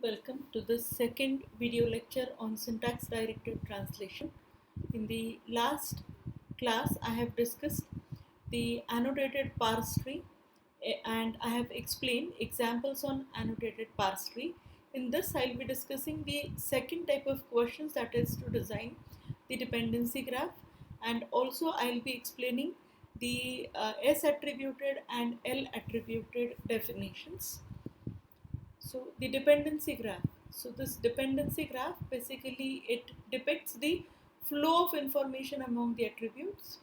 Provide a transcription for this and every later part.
Welcome to the second video lecture on syntax directed translation. In the last class, I have discussed the annotated parse tree and I have explained examples on annotated parse tree. In this, I will be discussing the second type of questions, that is to design the dependency graph, and also I will be explaining the S attributed and L attributed definitions. So the dependency graph. So this dependency graph basically it depicts the flow of information among the attributes,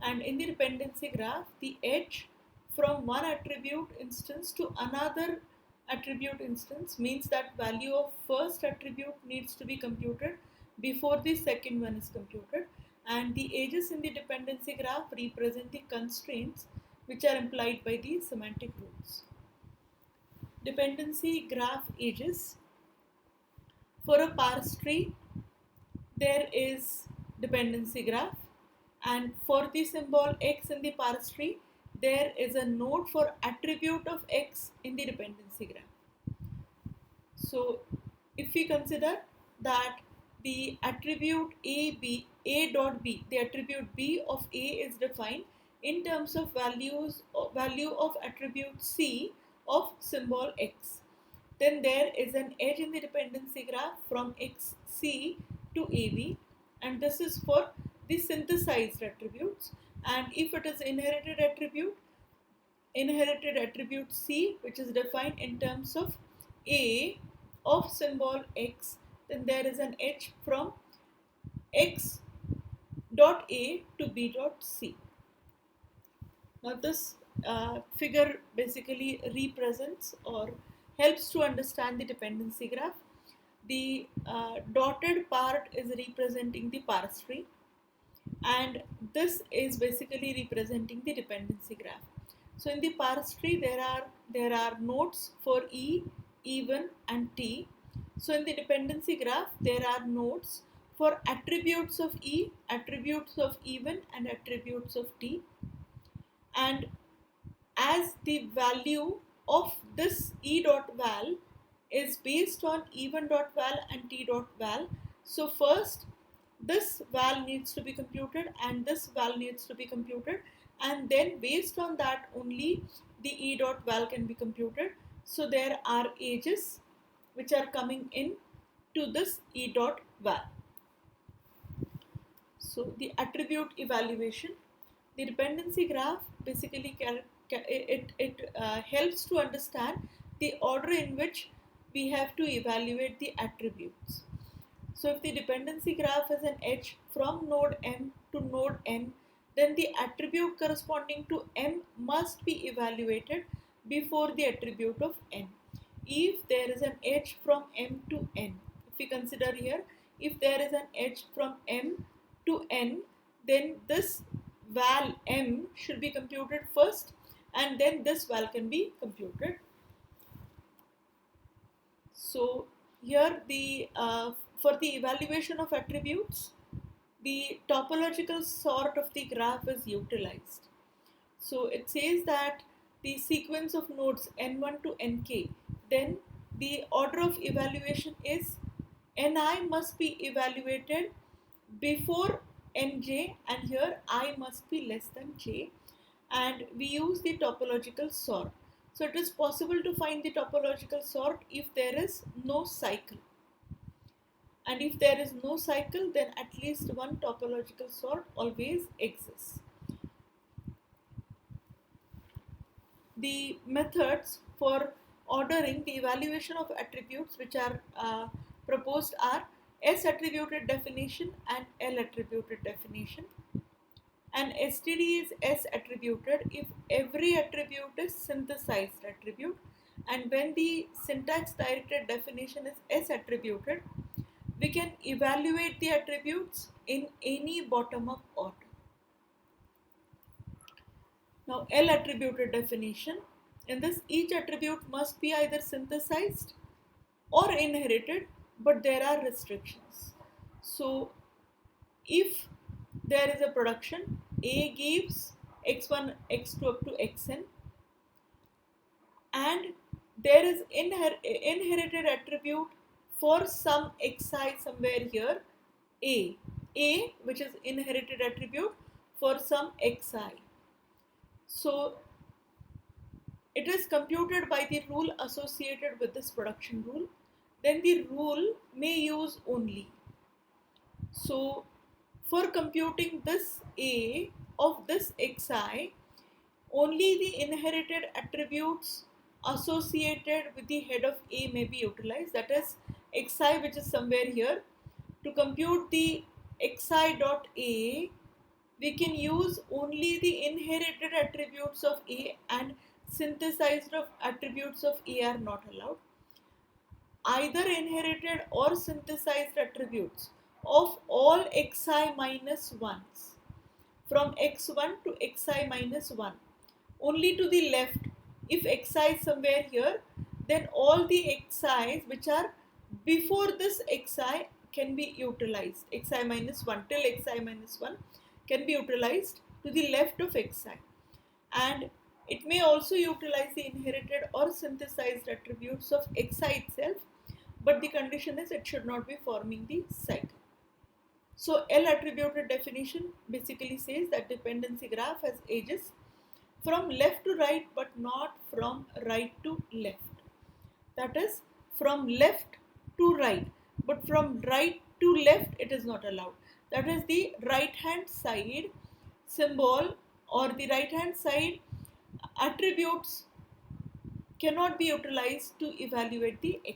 and in the dependency graph the edge from one attribute instance to another attribute instance means that value of first attribute needs to be computed before the second one is computed, and the edges in the dependency graph represent the constraints which are implied by the semantic rules. Dependency graph edges. For a parse tree, there is dependency graph, and for the symbol x in the parse tree, there is a node for attribute of x in the dependency graph. So if we consider that the attribute a dot b, the attribute b of a is defined in terms of value of attribute c of symbol x, then there is an edge in the dependency graph from xc to ab, and this is for the synthesized attributes. And if it is inherited attribute c, which is defined in terms of a of symbol x, then there is an edge from x dot a to b dot c. Now this figure basically represents or helps to understand the dependency graph. The dotted part is representing the parse tree, and this is basically representing the dependency graph. So in the parse tree there are nodes for e, even and t. So in the dependency graph there are nodes for attributes of e, attributes of even and attributes of t, and as the value of this e dot val is based on even dot val and t dot val, so first this val needs to be computed and this val needs to be computed, and then based on that only the e dot val can be computed. So there are edges which are coming in to this e dot val. So the attribute evaluation. The dependency graph basically helps to understand the order in which we have to evaluate the attributes. So if the dependency graph has an edge from node m to node n, then the attribute corresponding to m must be evaluated before the attribute of n. If there is an edge from m to n, if we consider here, if there is an edge from m to n, then this val m should be computed first, and then this val can be computed. So here the for the evaluation of attributes, the topological sort of the graph is utilized. So it says that the sequence of nodes n1 to nk, then the order of evaluation is ni must be evaluated before nj, and here I must be less than j, and we use the topological sort. So it is possible to find the topological sort if there is no cycle, and if there is no cycle, then at least one topological sort always exists. The methods for ordering the evaluation of attributes which are proposed are S attributed definition and L attributed definition. And STD is S attributed if every attribute is synthesized attribute, and when the syntax directed definition is S attributed, we can evaluate the attributes in any bottom-up order. Now L attributed definition. In this, each attribute must be either synthesized or inherited, but there are restrictions. So if there is a production, A gives x1, x2 up to xn, and there is inherited attribute for some xi somewhere here, a which is inherited attribute for some xi. So it is computed by the rule associated with this production rule. Then the rule may use only. So for computing this a of this xi, only the inherited attributes associated with the head of a may be utilized, that is xi which is somewhere here. To compute the xi dot a, we can use only the inherited attributes of a, and synthesized of attributes of a are not allowed. Either inherited or synthesized attributes of all xi minus 1s from x1 to xi minus 1 only to the left. If xi is somewhere here, then all the xi's which are before this xi can be utilized. Xi minus 1 till xi minus 1 can be utilized to the left of xi, and it may also utilize the inherited or synthesized attributes of xi itself, but the condition is it should not be forming the cycle. So L attributed definition basically says that dependency graph has edges from left to right but not from right to left. That is from left to right, but from right to left it is not allowed. That is the right hand side symbol or the right hand side attributes cannot be utilized to evaluate the xi.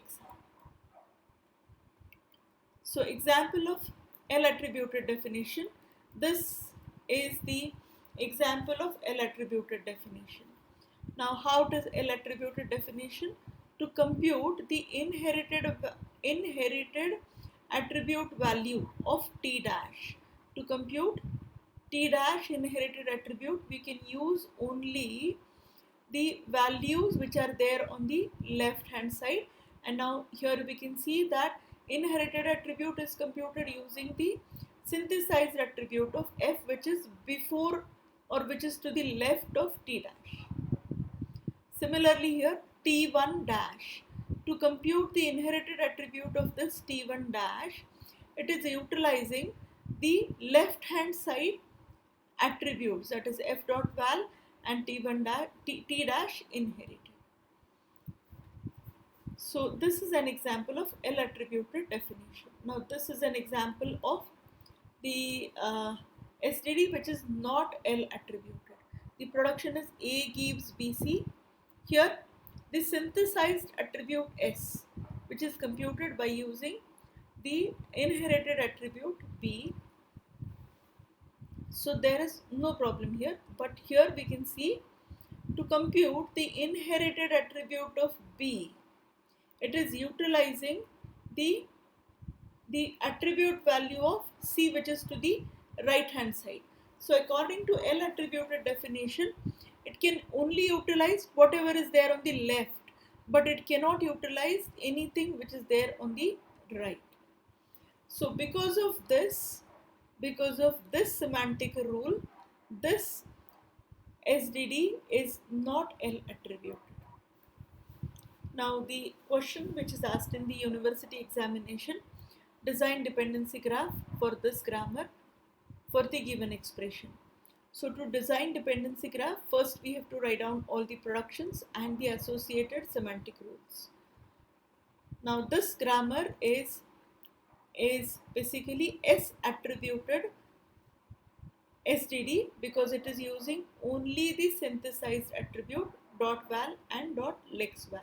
So example of L attributed definition. This is the example of L attributed definition. Now how does L attributed definition? To compute the inherited attribute value of T dash. To compute T dash inherited attribute, we can use only the values which are there on the left hand side. And now here we can see that inherited attribute is computed using the synthesized attribute of f, which is before or which is to the left of T dash. Similarly here T1 dash, to compute the inherited attribute of this T1 dash, it is utilizing the left hand side attributes, that is f dot val and T1 dash, T dash inherited. So this is an example of L attributed definition. Now this is an example of the SDD which is not L attributed. The production is A gives BC. Here the synthesized attribute S, which is computed by using the inherited attribute B. So there is no problem here, but here we can see to compute the inherited attribute of B, it is utilizing the attribute value of C, which is to the right hand side. So according to L attributed definition, it can only utilize whatever is there on the left, but it cannot utilize anything which is there on the right. So because of this semantic rule, this SDD is not L attributed. Now the question which is asked in the university examination, design dependency graph for this grammar for the given expression. So to design dependency graph, first we have to write down all the productions and the associated semantic rules. Now this grammar is basically S attributed SDD because it is using only the synthesized attribute dot val and dot lex val.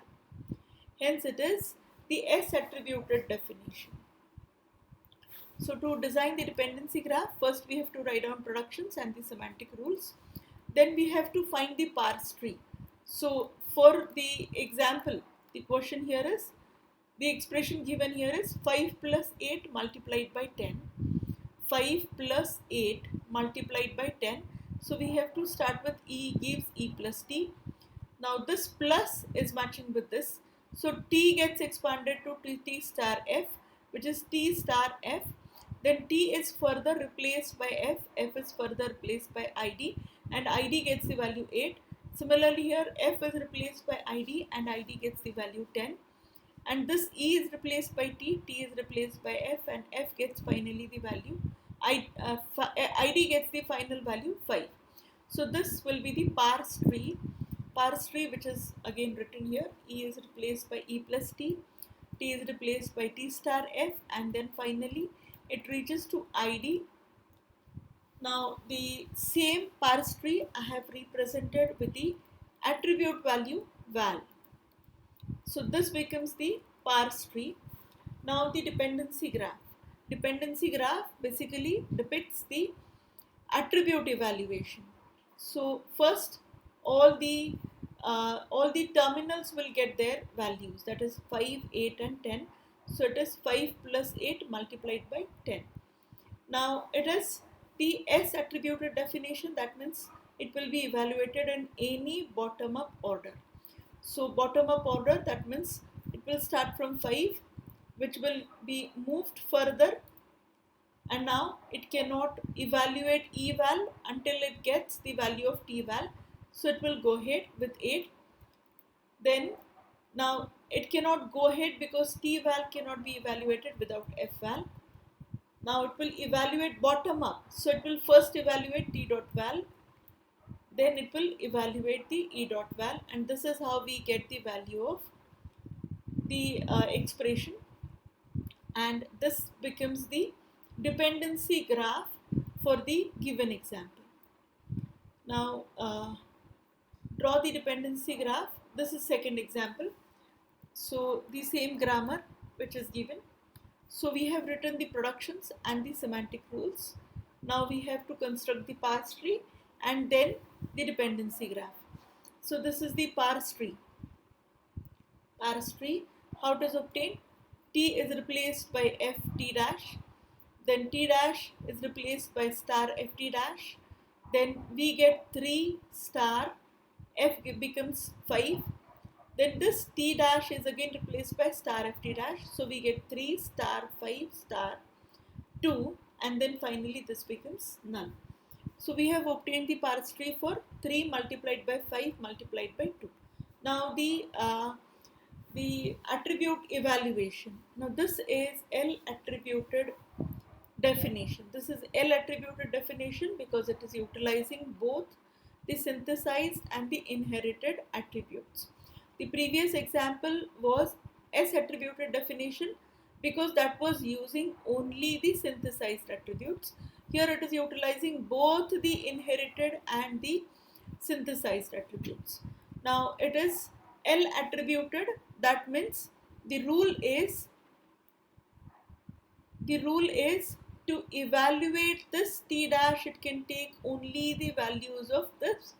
Hence it is the S attributed definition. So to design the dependency graph, first we have to write down productions and the semantic rules. Then we have to find the parse tree. So for the example, the question here is, the expression given here is 5 plus 8 multiplied by 10. 5 plus 8 multiplied by 10. So we have to start with E gives E plus T. Now this plus is matching with this. So T gets expanded to T star F, which is T star F. Then T is further replaced by F, F is further replaced by ID, and ID gets the value 8. Similarly here f is replaced by id and id gets the value 10, and this e is replaced by t is replaced by f, and f gets finally the value id gets the final value 5. So this will be the parse tree which is again written here. E is replaced by e plus t is replaced by t star f, and then finally it reaches to id. Now the same parse tree I have represented with the attribute value val. So this becomes the parse tree. Now the dependency graph. Dependency graph basically depicts the attribute evaluation. So first all the terminals will get their values, that is 5, 8 and 10. So it is 5 plus 8 multiplied by 10. Now it is the S attributed definition, that means it will be evaluated in any bottom up order. So bottom up order, that means it will start from 5, which will be moved further, and now it cannot evaluate eval until it gets the value of tval. So it will go ahead with 8. Then now it cannot go ahead because tval cannot be evaluated without fval. Now it will evaluate bottom up. So it will first evaluate t dot val, then it will evaluate the e dot val, and this is how we get the value of the expression, and this becomes the dependency graph for the given example. Now draw the dependency graph. This is second example. So the same grammar which is given. So we have written the productions and the semantic rules. Now we have to construct the parse tree and then the dependency graph. So this is the parse tree. Parse tree, how it is obtained? T is replaced by f t dash, then t dash is replaced by star f t dash, then we get 3 star, f becomes 5, then this t dash is again replaced by star f t dash, so we get 3 star 5 star 2, and then finally this becomes null. So we have obtained the parse tree for 3 multiplied by 5 multiplied by 2. Now the attribute evaluation. Now this is L attributed definition. This is L attributed definition because it is utilizing both the synthesized and the inherited attributes. The previous example was S attributed definition because that was using only the synthesized attributes. Here it is utilizing both the inherited and the synthesized attributes. Now it is L attributed, that means the rule is to evaluate this t dash, it can take only the values of this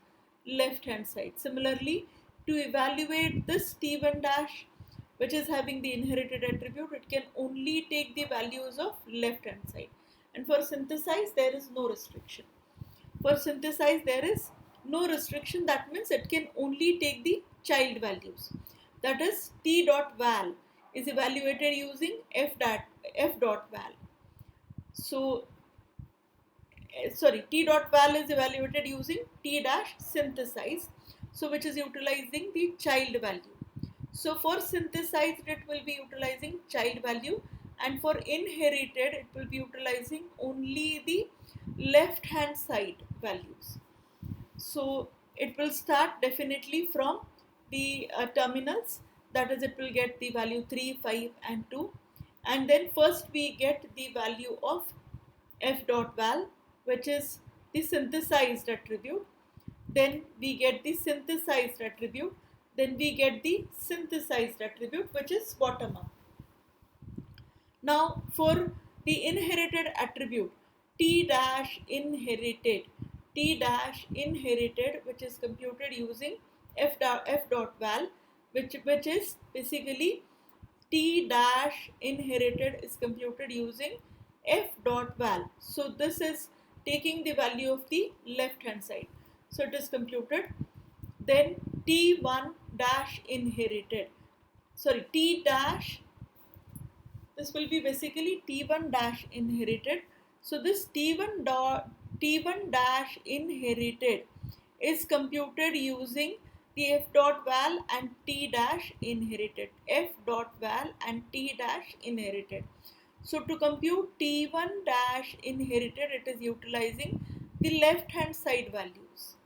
left hand side. Similarly, to evaluate this t1 dash, which is having the inherited attribute, it can only take the values of left hand side. And for synthesize, there is no restriction. For synthesize, there is no restriction, that means it can only take the child values. That is t dot val is evaluated using f dot val. So t dot val is evaluated using t dash synthesize, so which is utilizing the child value. So for synthesized it will be utilizing child value, and for inherited it will be utilizing only the left hand side values. So it will start definitely from the terminals, that is it will get the value 3, 5 and 2, and then first we get the value of f dot val, which is the synthesized attribute, then we get the synthesized attribute, then we get the synthesized attribute, which is bottom up. Now for the inherited attribute, t dash inherited, which is computed using f dot val, which is basically t dash inherited is computed using f dot val. So this is taking the value of the left hand side. So it is computed. Then t1 dash inherited, t dash, this will be basically t1 dash inherited. So this t1 dash inherited is computed using the f dot val and t dash inherited. F dot val and t dash inherited. So to compute t1 dash inherited, it is utilizing the left hand side values.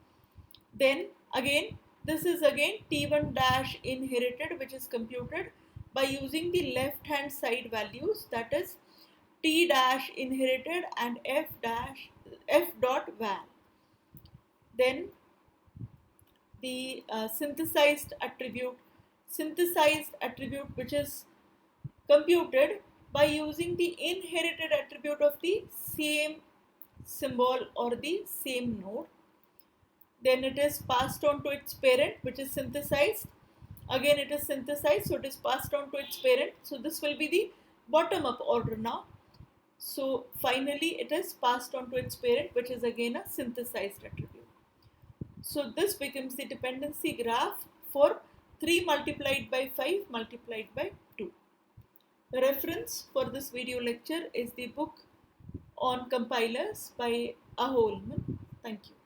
Then again, this is again t1 dash inherited, which is computed by using the left hand side values, that is t dash inherited and f dot val. Then the synthesized attribute which is computed by using the inherited attribute of the same symbol or the same node. Then it is passed on to its parent, which is synthesized. Again it is synthesized, so it is passed on to its parent. So this will be the bottom up order now. So finally it is passed on to its parent, which is again a synthesized attribute. So this becomes the dependency graph for 3 multiplied by 5 multiplied by 2. The reference for this video lecture is the book on compilers by Aho Ullman. Thank you.